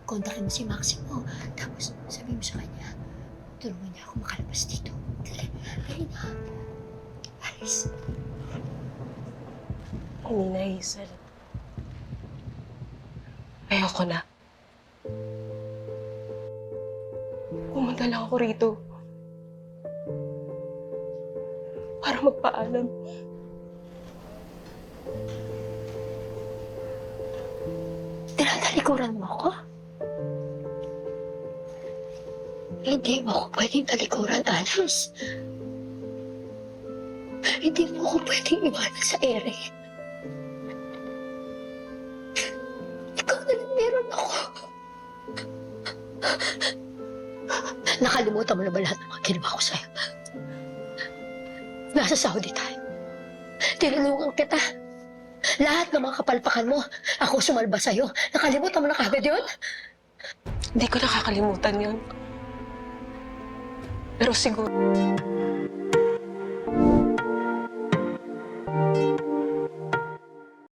kontakin mo si Maximo. Tapos sabihin mo sa kanya, tulungan niya ako makalabas dito. Dali, dali na. Alis. Hindi na, Hazel. Ayoko na. Pumunta lang ako rito. Para magpaalam. Tinatalikuran mo ako? Hindi mo ako pwedeng talikuran, Alice. Hindi mo ako pwedeng iwanan sa ere. Ikaw na lang meron ako. Nakalimutan mo na ba lahat ng mga ginawa ko sa'yo? Nasa Saudi tayo. Tinulungan kita. Lahat ng mga kapalpakan mo, ako sumalba sa'yo. Nakalimutan mo na kagad yun? Hindi ko nakakalimutan yun. Pero siguro,